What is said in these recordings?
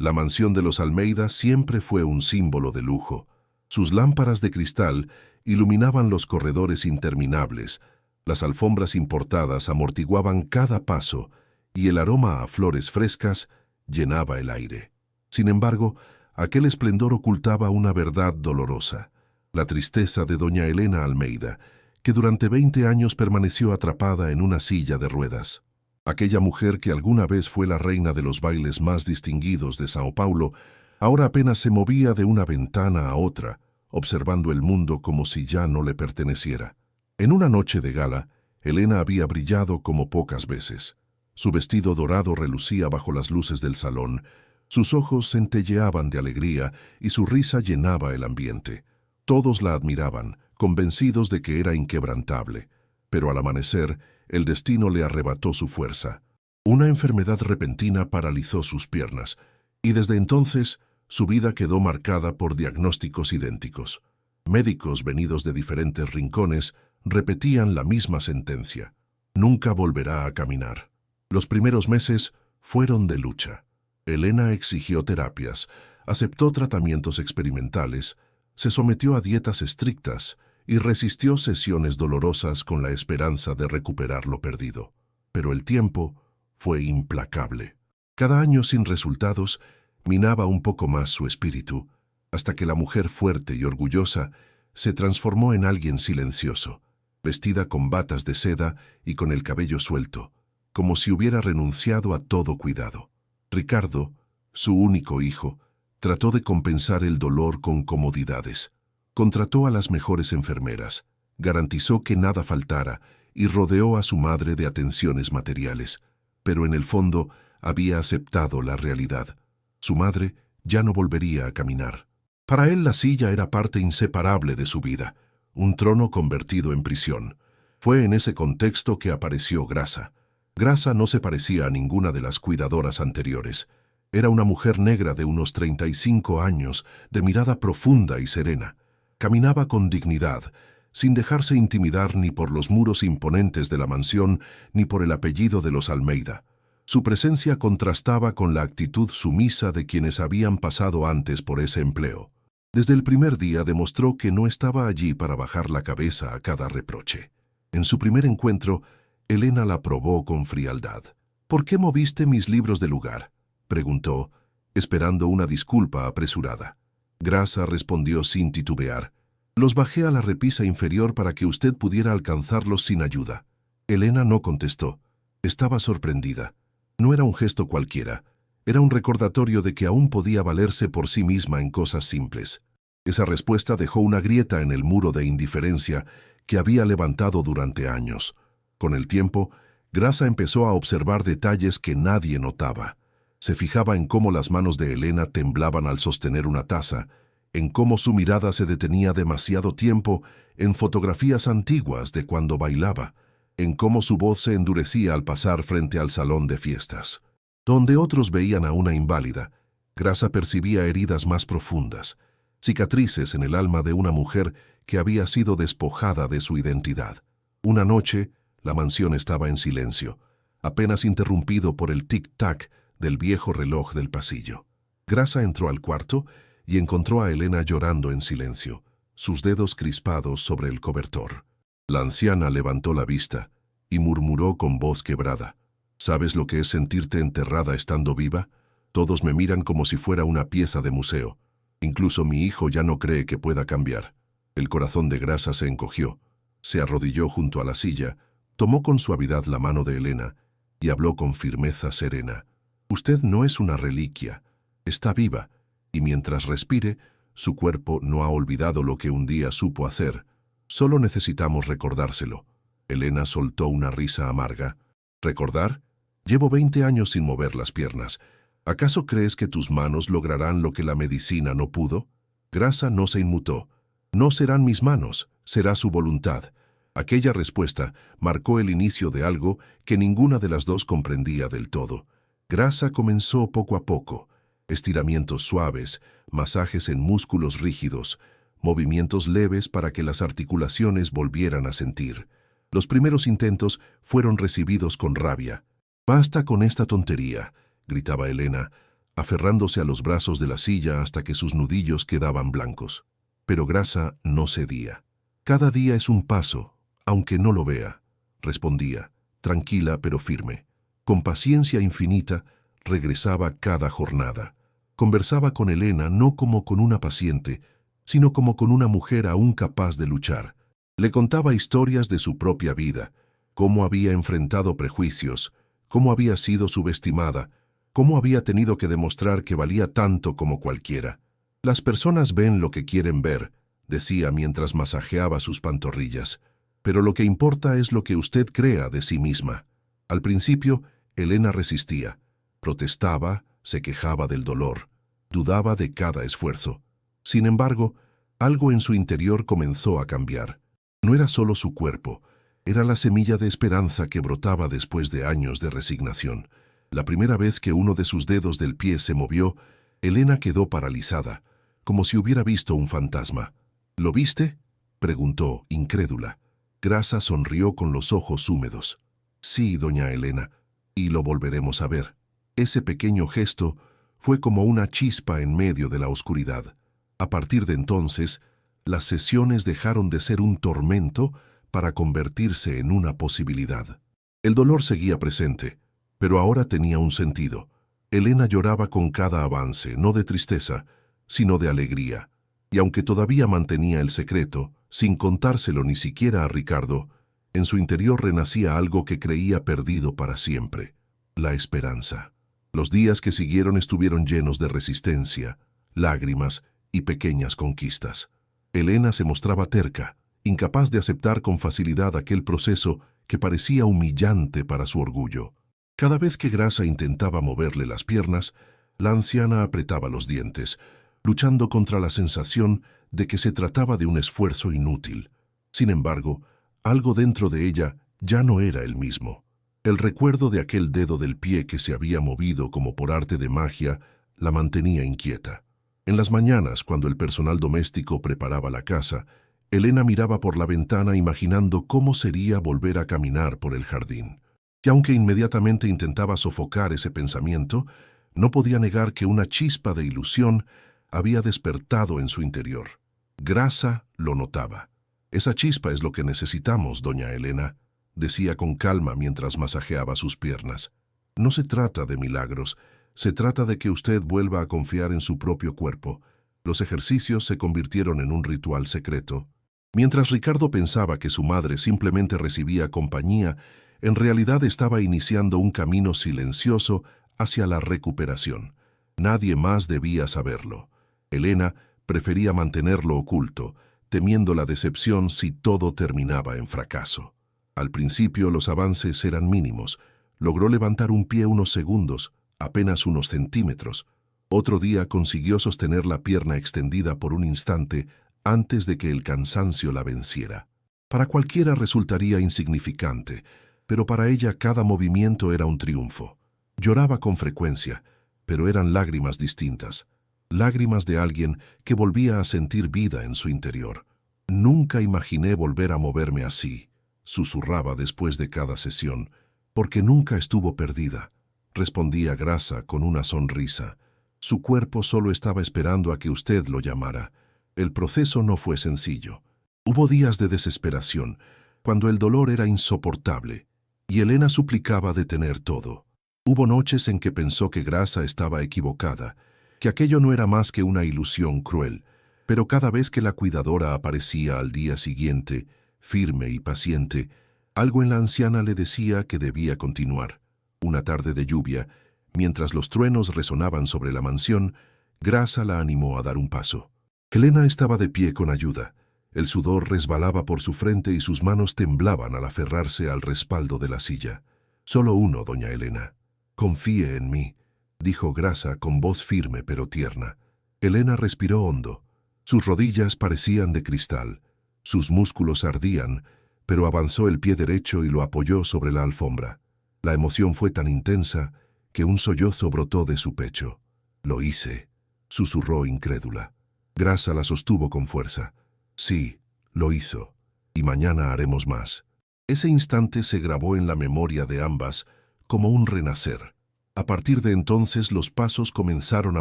La mansión de los Almeida siempre fue un símbolo de lujo. Sus lámparas de cristal iluminaban los corredores interminables, las alfombras importadas amortiguaban cada paso y el aroma a flores frescas llenaba el aire. Sin embargo, aquel esplendor ocultaba una verdad dolorosa, la tristeza de doña Elena Almeida, que durante 20 años permaneció atrapada en una silla de ruedas. Aquella mujer que alguna vez fue la reina de los bailes más distinguidos de Sao Paulo, ahora apenas se movía de una ventana a otra, observando el mundo como si ya no le perteneciera. En una noche de gala, Elena había brillado como pocas veces. Su vestido dorado relucía bajo las luces del salón, sus ojos centelleaban de alegría y su risa llenaba el ambiente. Todos la admiraban, convencidos de que era inquebrantable, pero al amanecer, el destino le arrebató su fuerza. Una enfermedad repentina paralizó sus piernas, y desde entonces su vida quedó marcada por diagnósticos idénticos. Médicos venidos de diferentes rincones repetían la misma sentencia: nunca volverá a caminar. Los primeros meses fueron de lucha. Elena exigió terapias, aceptó tratamientos experimentales, se sometió a dietas estrictas y resistió sesiones dolorosas con la esperanza de recuperar lo perdido. Pero el tiempo fue implacable. Cada año sin resultados minaba un poco más su espíritu, hasta que la mujer fuerte y orgullosa se transformó en alguien silencioso, vestida con batas de seda y con el cabello suelto, como si hubiera renunciado a todo cuidado. Ricardo, su único hijo, trató de compensar el dolor con comodidades. Contrató a las mejores enfermeras, garantizó que nada faltara y rodeó a su madre de atenciones materiales, pero en el fondo había aceptado la realidad. Su madre ya no volvería a caminar. Para él la silla era parte inseparable de su vida, un trono convertido en prisión. Fue en ese contexto que apareció Grasa. Grasa no se parecía a ninguna de las cuidadoras anteriores. Era una mujer negra de unos 35 años, de mirada profunda y serena. Caminaba con dignidad, sin dejarse intimidar ni por los muros imponentes de la mansión ni por el apellido de los Almeida. Su presencia contrastaba con la actitud sumisa de quienes habían pasado antes por ese empleo. Desde el primer día demostró que no estaba allí para bajar la cabeza a cada reproche. En su primer encuentro, Elena la probó con frialdad. «¿Por qué moviste mis libros de lugar?», preguntó, esperando una disculpa apresurada. Grasa respondió sin titubear: «Los bajé a la repisa inferior para que usted pudiera alcanzarlos sin ayuda». Elena no contestó. Estaba sorprendida. No era un gesto cualquiera. Era un recordatorio de que aún podía valerse por sí misma en cosas simples. Esa respuesta dejó una grieta en el muro de indiferencia que había levantado durante años. Con el tiempo, Grasa empezó a observar detalles que nadie notaba. Se fijaba en cómo las manos de Elena temblaban al sostener una taza, en cómo su mirada se detenía demasiado tiempo en fotografías antiguas de cuando bailaba, en cómo su voz se endurecía al pasar frente al salón de fiestas. Donde otros veían a una inválida, Grasa percibía heridas más profundas, cicatrices en el alma de una mujer que había sido despojada de su identidad. Una noche, la mansión estaba en silencio, apenas interrumpido por el tic-tac del viejo reloj del pasillo. Grasa entró al cuarto y encontró a Elena llorando en silencio, sus dedos crispados sobre el cobertor. La anciana levantó la vista y murmuró con voz quebrada: «¿Sabes lo que es sentirte enterrada estando viva? Todos me miran como si fuera una pieza de museo. Incluso mi hijo ya no cree que pueda cambiar». El corazón de Grasa se encogió, se arrodilló junto a la silla, tomó con suavidad la mano de Elena y habló con firmeza serena: «Usted no es una reliquia, está viva, y mientras respire, su cuerpo no ha olvidado lo que un día supo hacer. Solo necesitamos recordárselo». Elena soltó una risa amarga. «¿Recordar? Llevo 20 años sin mover las piernas. ¿Acaso crees que tus manos lograrán lo que la medicina no pudo?». Grasa no se inmutó. «No serán mis manos, será su voluntad». Aquella respuesta marcó el inicio de algo que ninguna de las dos comprendía del todo. Grasa comenzó poco a poco: estiramientos suaves, masajes en músculos rígidos, movimientos leves para que las articulaciones volvieran a sentir. Los primeros intentos fueron recibidos con rabia. «Basta con esta tontería», gritaba Elena. aferrándose a los brazos de la silla hasta que sus nudillos quedaban blancos. Pero Grasa no cedía. «Cada día es un paso, aunque no lo vea», respondía, tranquila pero firme. Con paciencia infinita, regresaba cada jornada. Conversaba con Elena no como con una paciente, sino como con una mujer aún capaz de luchar. Le contaba historias de su propia vida, cómo había enfrentado prejuicios, cómo había sido subestimada, cómo había tenido que demostrar que valía tanto como cualquiera. «Las personas ven lo que quieren ver», decía mientras masajeaba sus pantorrillas, «pero lo que importa es lo que usted crea de sí misma». Al principio, Elena resistía, protestaba, se quejaba del dolor, dudaba de cada esfuerzo. Sin embargo, algo en su interior comenzó a cambiar. No era solo su cuerpo, era la semilla de esperanza que brotaba después de años de resignación. La primera vez que uno de sus dedos del pie se movió, Elena quedó paralizada, como si hubiera visto un fantasma. «¿Lo viste?», preguntó, incrédula. Grasa sonrió con los ojos húmedos. «Sí, doña Elena, y lo volveremos a ver». Ese pequeño gesto fue como una chispa en medio de la oscuridad. A partir de entonces, las sesiones dejaron de ser un tormento para convertirse en una posibilidad. El dolor seguía presente, pero ahora tenía un sentido. Elena lloraba con cada avance, no de tristeza, sino de alegría. Y aunque todavía mantenía el secreto, sin contárselo ni siquiera a Ricardo, en su interior renacía algo que creía perdido para siempre: la esperanza. Los días que siguieron estuvieron llenos de resistencia, lágrimas y pequeñas conquistas. Elena se mostraba terca, incapaz de aceptar con facilidad aquel proceso que parecía humillante para su orgullo. Cada vez que Grasa intentaba moverle las piernas, la anciana apretaba los dientes, luchando contra la sensación de que se trataba de un esfuerzo inútil. Sin embargo, algo dentro de ella ya no era el mismo. El recuerdo de aquel dedo del pie que se había movido como por arte de magia la mantenía inquieta. En las mañanas, cuando el personal doméstico preparaba la casa, Elena miraba por la ventana imaginando cómo sería volver a caminar por el jardín. Y aunque inmediatamente intentaba sofocar ese pensamiento, no podía negar que una chispa de ilusión había despertado en su interior. Grasa lo notaba. «Esa chispa es lo que necesitamos, doña Elena», decía con calma mientras masajeaba sus piernas. «No se trata de milagros, se trata de que usted vuelva a confiar en su propio cuerpo». Los ejercicios se convirtieron en un ritual secreto. Mientras Ricardo pensaba que su madre simplemente recibía compañía, en realidad estaba iniciando un camino silencioso hacia la recuperación. Nadie más debía saberlo. Elena prefería mantenerlo oculto, temiendo la decepción si todo terminaba en fracaso. Al principio los avances eran mínimos. Logró levantar un pie unos segundos, apenas unos centímetros. Otro día consiguió sostener la pierna extendida por un instante antes de que el cansancio la venciera. Para cualquiera resultaría insignificante, pero para ella cada movimiento era un triunfo. Lloraba con frecuencia, pero eran lágrimas distintas. Lágrimas de alguien que volvía a sentir vida en su interior. «Nunca imaginé volver a moverme así», susurraba después de cada sesión, «porque nunca estuvo perdida», respondía Grasa con una sonrisa. «Su cuerpo solo estaba esperando a que usted lo llamara». El proceso no fue sencillo. Hubo días de desesperación, cuando el dolor era insoportable, y Elena suplicaba detener todo. Hubo noches en que pensó que Grasa estaba equivocada, que aquello no era más que una ilusión cruel, pero cada vez que la cuidadora aparecía al día siguiente, firme y paciente, algo en la anciana le decía que debía continuar. Una tarde de lluvia, mientras los truenos resonaban sobre la mansión, Grasa la animó a dar un paso. Elena estaba de pie con ayuda. El sudor resbalaba por su frente y sus manos temblaban al aferrarse al respaldo de la silla. «Solo uno, doña Elena. Confíe en mí», dijo Grasa con voz firme pero tierna. Elena respiró hondo. Sus rodillas parecían de cristal. Sus músculos ardían, pero avanzó el pie derecho y lo apoyó sobre la alfombra. La emoción fue tan intensa que un sollozo brotó de su pecho. «Lo hice», susurró incrédula. Grasa la sostuvo con fuerza. «Sí, lo hizo. Y mañana haremos más». Ese instante se grabó en la memoria de ambas como un renacer. A partir de entonces los pasos comenzaron a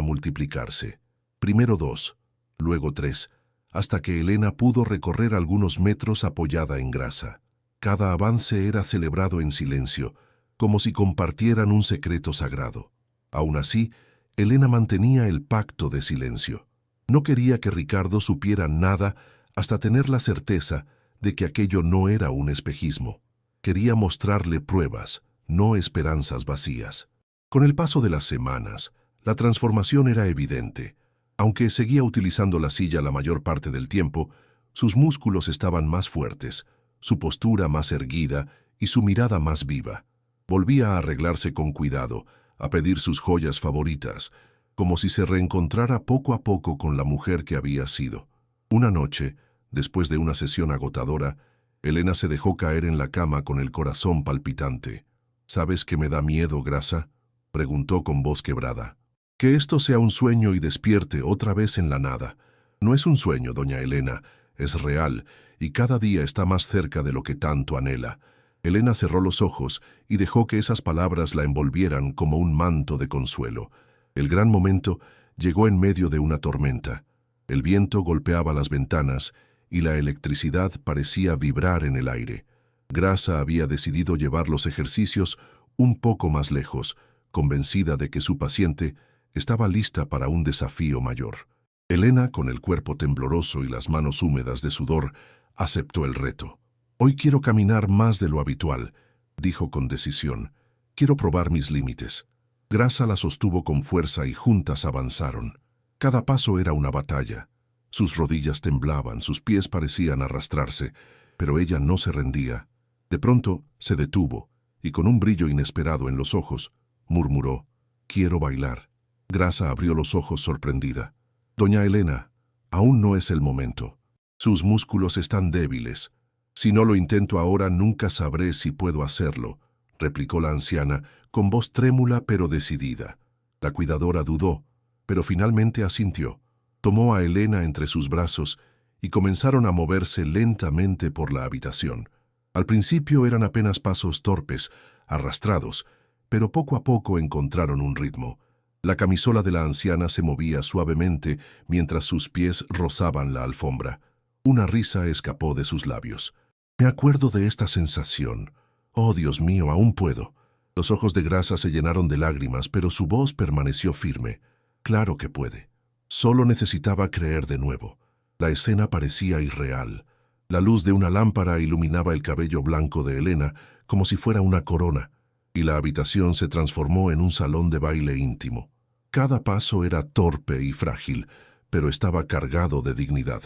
multiplicarse. Primero 2, luego 3, hasta que Elena pudo recorrer algunos metros apoyada en grasa. Cada avance era celebrado en silencio, como si compartieran un secreto sagrado. Aún así, Elena mantenía el pacto de silencio. No quería que Ricardo supiera nada hasta tener la certeza de que aquello no era un espejismo. Quería mostrarle pruebas, no esperanzas vacías. Con el paso de las semanas, la transformación era evidente. Aunque seguía utilizando la silla la mayor parte del tiempo, sus músculos estaban más fuertes, su postura más erguida y su mirada más viva. Volvía a arreglarse con cuidado, a pedir sus joyas favoritas, como si se reencontrara poco a poco con la mujer que había sido. Una noche, después de una sesión agotadora, Elena se dejó caer en la cama con el corazón palpitante. «¿Sabes que me da miedo, Grasa?», preguntó con voz quebrada. «Que esto sea un sueño y despierte otra vez en la nada. No es un sueño, doña Elena, es real, y cada día está más cerca de lo que tanto anhela». Elena cerró los ojos y dejó que esas palabras la envolvieran como un manto de consuelo. El gran momento llegó en medio de una tormenta. El viento golpeaba las ventanas y la electricidad parecía vibrar en el aire. Grasa había decidido llevar los ejercicios un poco más lejos, convencida de que su paciente estaba lista para un desafío mayor. Elena, con el cuerpo tembloroso y las manos húmedas de sudor, aceptó el reto. «Hoy quiero caminar más de lo habitual», dijo con decisión. «Quiero probar mis límites». Grasa la sostuvo con fuerza y juntas avanzaron. Cada paso era una batalla. Sus rodillas temblaban, sus pies parecían arrastrarse, pero ella no se rendía. De pronto se detuvo y con un brillo inesperado en los ojos, murmuró: «Quiero bailar». Grasa abrió los ojos sorprendida. «Doña Elena, aún no es el momento. Sus músculos están débiles. Si no lo intento ahora, nunca sabré si puedo hacerlo», replicó la anciana, con voz trémula pero decidida. La cuidadora dudó, pero finalmente asintió. Tomó a Elena entre sus brazos y comenzaron a moverse lentamente por la habitación. Al principio eran apenas pasos torpes, arrastrados, pero poco a poco encontraron un ritmo. La camisola de la anciana se movía suavemente mientras sus pies rozaban la alfombra. Una risa escapó de sus labios. «Me acuerdo de esta sensación. Oh, Dios mío, aún puedo». Los ojos de Grasa se llenaron de lágrimas, pero su voz permaneció firme. «Claro que puede». Solo necesitaba creer de nuevo. La escena parecía irreal. La luz de una lámpara iluminaba el cabello blanco de Elena como si fuera una corona, y la habitación se transformó en un salón de baile íntimo. Cada paso era torpe y frágil, pero estaba cargado de dignidad.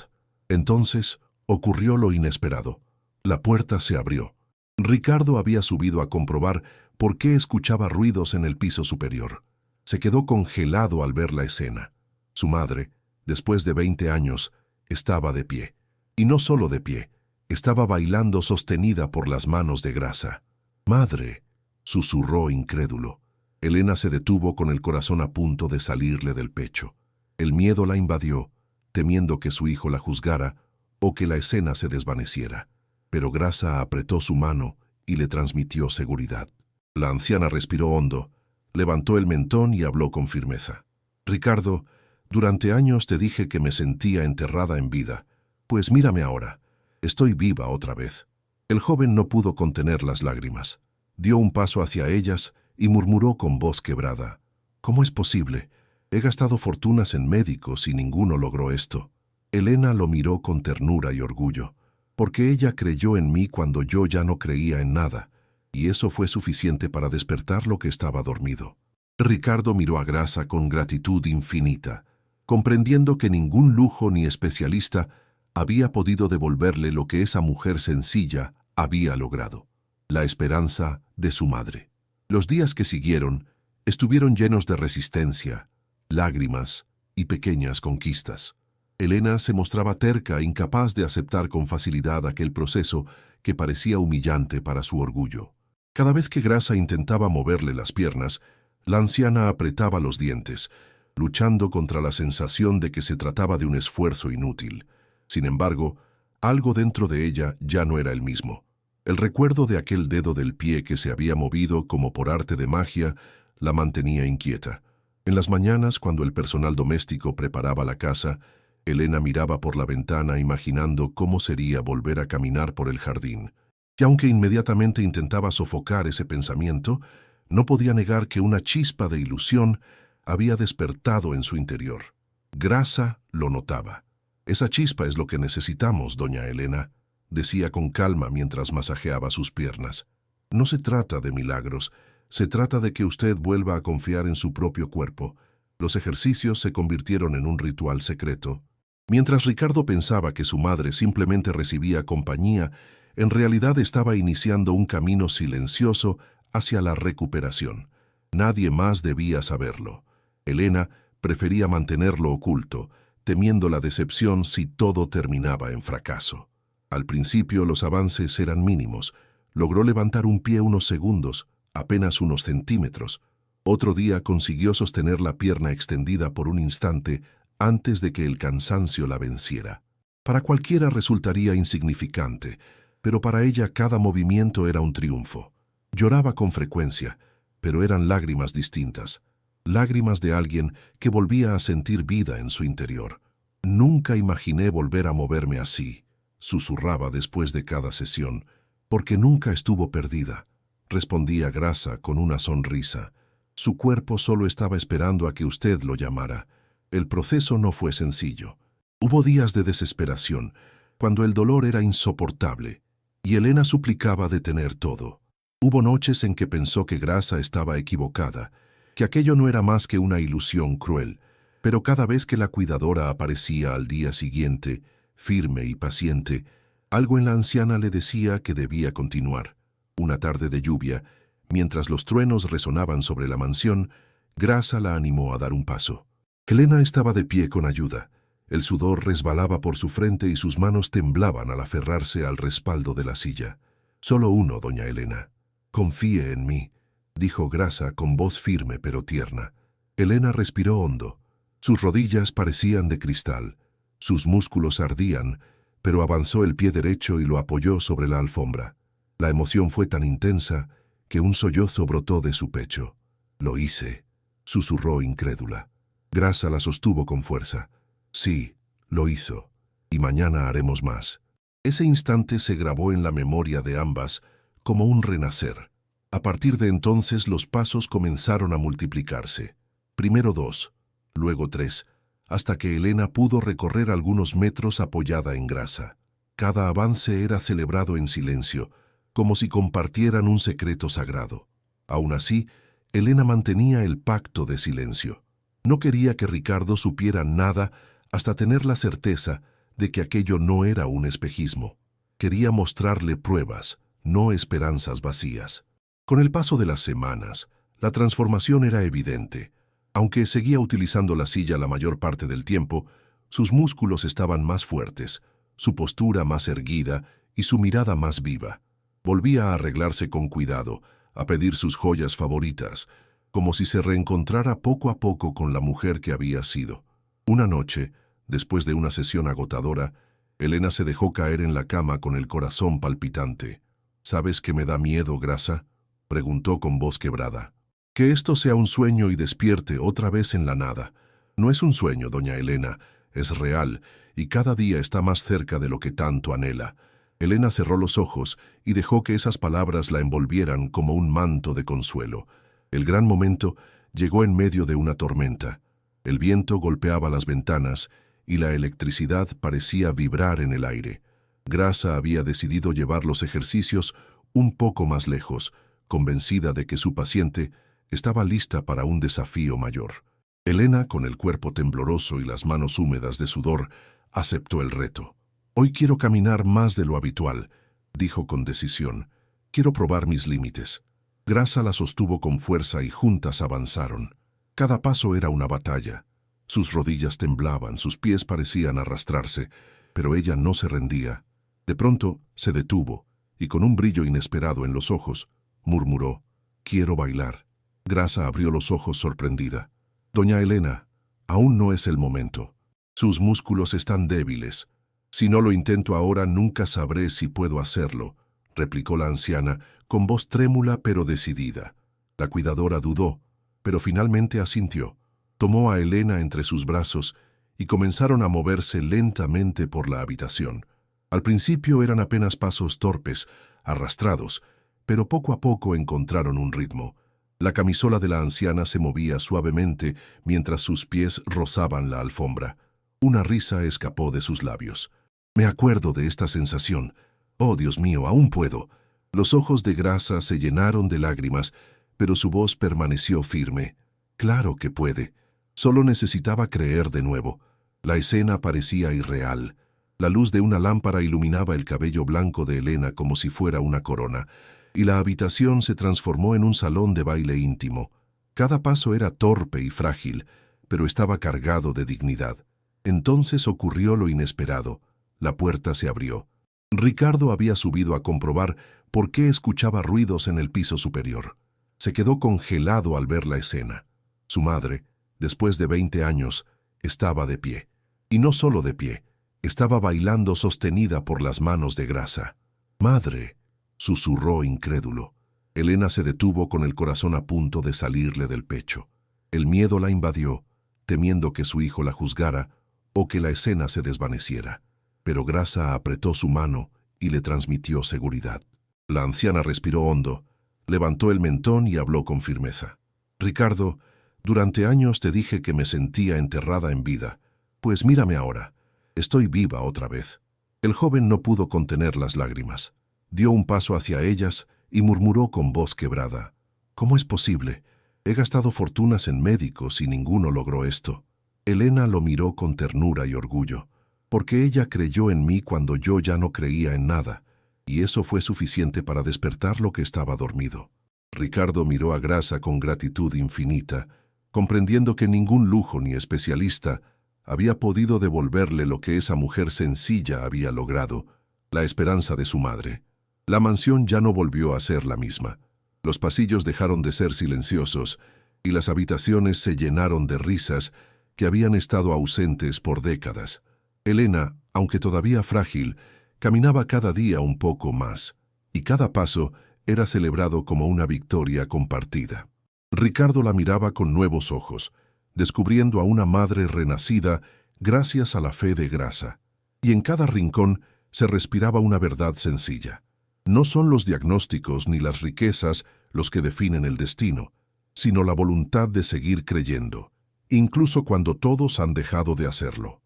Entonces ocurrió lo inesperado. La puerta se abrió. Ricardo había subido a comprobar por qué escuchaba ruidos en el piso superior. Se quedó congelado al ver la escena. Su madre, después de 20 años, estaba de pie. Y no solo de pie, estaba bailando sostenida por las manos de Grasa. «Madre», susurró incrédulo. Elena se detuvo con el corazón a punto de salirle del pecho. El miedo la invadió, temiendo que su hijo la juzgara o que la escena se desvaneciera. Pero Grasa apretó su mano y le transmitió seguridad. La anciana respiró hondo, levantó el mentón y habló con firmeza. «Ricardo, durante años te dije que me sentía enterrada en vida. Pues mírame ahora, estoy viva otra vez». El joven no pudo contener las lágrimas. Dio un paso hacia ellas y murmuró con voz quebrada: «¿Cómo es posible? He gastado fortunas en médicos y ninguno logró esto». Elena lo miró con ternura y orgullo, porque ella creyó en mí cuando yo ya no creía en nada, y eso fue suficiente para despertar lo que estaba dormido. Ricardo miró a Grasa con gratitud infinita, comprendiendo que ningún lujo ni especialista había podido devolverle lo que esa mujer sencilla había logrado: la esperanza de su madre. Los días que siguieron estuvieron llenos de resistencia, lágrimas y pequeñas conquistas. Elena se mostraba terca, incapaz de aceptar con facilidad aquel proceso que parecía humillante para su orgullo. Cada vez que Grasa intentaba moverle las piernas, la anciana apretaba los dientes, luchando contra la sensación de que se trataba de un esfuerzo inútil. Sin embargo, algo dentro de ella ya no era el mismo. El recuerdo de aquel dedo del pie que se había movido como por arte de magia la mantenía inquieta. En las mañanas, cuando el personal doméstico preparaba la casa, Elena miraba por la ventana imaginando cómo sería volver a caminar por el jardín. Y aunque inmediatamente intentaba sofocar ese pensamiento, no podía negar que una chispa de ilusión había despertado en su interior. Grasa lo notaba. «Esa chispa es lo que necesitamos, doña Elena», decía con calma mientras masajeaba sus piernas. «No se trata de milagros, se trata de que usted vuelva a confiar en su propio cuerpo». Los ejercicios se convirtieron en un ritual secreto. Mientras Ricardo pensaba que su madre simplemente recibía compañía, en realidad estaba iniciando un camino silencioso hacia la recuperación. Nadie más debía saberlo. Elena prefería mantenerlo oculto, temiendo la decepción si todo terminaba en fracaso. Al principio los avances eran mínimos. Logró levantar un pie unos segundos, apenas unos centímetros. Otro día consiguió sostener la pierna extendida por un instante antes de que el cansancio la venciera. Para cualquiera resultaría insignificante, pero para ella cada movimiento era un triunfo. Lloraba con frecuencia, pero eran lágrimas distintas. Lágrimas de alguien que volvía a sentir vida en su interior. «Nunca imaginé volver a moverme así», susurraba después de cada sesión, «porque nunca estuvo perdida», respondía Grasa con una sonrisa. «Su cuerpo solo estaba esperando a que usted lo llamara». El proceso no fue sencillo. Hubo días de desesperación, cuando el dolor era insoportable, y Elena suplicaba detener todo. Hubo noches en que pensó que Grasa estaba equivocada, que aquello no era más que una ilusión cruel, pero cada vez que la cuidadora aparecía al día siguiente, firme y paciente, algo en la anciana le decía que debía continuar. Una tarde de lluvia, mientras los truenos resonaban sobre la mansión, Grasa la animó a dar un paso. Elena estaba de pie con ayuda. El sudor resbalaba por su frente y sus manos temblaban al aferrarse al respaldo de la silla. «Solo uno, doña Elena. Confíe en mí», dijo Grasa con voz firme pero tierna. Elena respiró hondo. Sus rodillas parecían de cristal. Sus músculos ardían, pero avanzó el pie derecho y lo apoyó sobre la alfombra. La emoción fue tan intensa que un sollozo brotó de su pecho. «Lo hice», susurró incrédula. Grasa la sostuvo con fuerza. «Sí, lo hizo. Y mañana haremos más». Ese instante se grabó en la memoria de ambas como un renacer. A partir de entonces los pasos comenzaron a multiplicarse. Primero 2, luego 3, hasta que Elena pudo recorrer algunos metros apoyada en Grasa. Cada avance era celebrado en silencio, como si compartieran un secreto sagrado. Aún así, Elena mantenía el pacto de silencio. No quería que Ricardo supiera nada hasta tener la certeza de que aquello no era un espejismo. Quería mostrarle pruebas, no esperanzas vacías. Con el paso de las semanas, la transformación era evidente. Aunque seguía utilizando la silla la mayor parte del tiempo, sus músculos estaban más fuertes, su postura más erguida y su mirada más viva. Volvía a arreglarse con cuidado, a pedir sus joyas favoritas, como si se reencontrara poco a poco con la mujer que había sido. Una noche, después de una sesión agotadora, Elena se dejó caer en la cama con el corazón palpitante. «¿Sabes que me da miedo, Grasa?», preguntó con voz quebrada. «Que esto sea un sueño y despierte otra vez en la nada. No es un sueño, doña Elena, es real, y cada día está más cerca de lo que tanto anhela». Elena cerró los ojos y dejó que esas palabras la envolvieran como un manto de consuelo. El gran momento llegó en medio de una tormenta. El viento golpeaba las ventanas y la electricidad parecía vibrar en el aire. Grasa había decidido llevar los ejercicios un poco más lejos, convencida de que su paciente estaba lista para un desafío mayor. Elena, con el cuerpo tembloroso y las manos húmedas de sudor, aceptó el reto. «Hoy quiero caminar más de lo habitual», dijo con decisión. «Quiero probar mis límites». Grasa la sostuvo con fuerza y juntas avanzaron. Cada paso era una batalla. Sus rodillas temblaban, sus pies parecían arrastrarse, pero ella no se rendía. De pronto se detuvo y con un brillo inesperado en los ojos, murmuró: «Quiero bailar». Grasa abrió los ojos sorprendida. «Doña Elena, aún no es el momento. Sus músculos están débiles. Si no lo intento ahora, nunca sabré si puedo hacerlo», replicó la anciana con voz trémula pero decidida. La cuidadora dudó, pero finalmente asintió. Tomó a Elena entre sus brazos y comenzaron a moverse lentamente por la habitación. Al principio eran apenas pasos torpes, arrastrados, pero poco a poco encontraron un ritmo. La camisola de la anciana se movía suavemente mientras sus pies rozaban la alfombra. Una risa escapó de sus labios. Me acuerdo de esta sensación. Oh, Dios mío, aún puedo. Los ojos de Grasa se llenaron de lágrimas, pero su voz permaneció firme. Claro que puede. Solo necesitaba creer de nuevo. La escena parecía irreal. La luz de una lámpara iluminaba el cabello blanco de Elena como si fuera una corona, y la habitación se transformó en un salón de baile íntimo. Cada paso era torpe y frágil, pero estaba cargado de dignidad. Entonces ocurrió lo inesperado. La puerta se abrió. Ricardo había subido a comprobar por qué escuchaba ruidos en el piso superior. Se quedó congelado al ver la escena. Su madre, después de 20 años, estaba de pie. Y no solo de pie, estaba bailando sostenida por las manos de Grasa. «Madre», susurró incrédulo. Elena se detuvo con el corazón a punto de salirle del pecho. El miedo la invadió, temiendo que su hijo la juzgara o que la escena se desvaneciera. Pero Grasa apretó su mano y le transmitió seguridad. La anciana respiró hondo, levantó el mentón y habló con firmeza. «Ricardo, durante años te dije que me sentía enterrada en vida. Pues mírame ahora, estoy viva otra vez». El joven no pudo contener las lágrimas. Dio un paso hacia ellas y murmuró con voz quebrada. «¿Cómo es posible? He gastado fortunas en médicos y ninguno logró esto». Elena lo miró con ternura y orgullo, porque ella creyó en mí cuando yo ya no creía en nada, y eso fue suficiente para despertar lo que estaba dormido. Ricardo miró a Grasa con gratitud infinita, comprendiendo que ningún lujo ni especialista había podido devolverle lo que esa mujer sencilla había logrado, la esperanza de su madre. La mansión ya no volvió a ser la misma. Los pasillos dejaron de ser silenciosos y las habitaciones se llenaron de risas que habían estado ausentes por décadas. Elena, aunque todavía frágil, caminaba cada día un poco más, y cada paso era celebrado como una victoria compartida. Ricardo la miraba con nuevos ojos, descubriendo a una madre renacida gracias a la fe de Grasa. Y en cada rincón se respiraba una verdad sencilla. No son los diagnósticos ni las riquezas los que definen el destino, sino la voluntad de seguir creyendo, incluso cuando todos han dejado de hacerlo.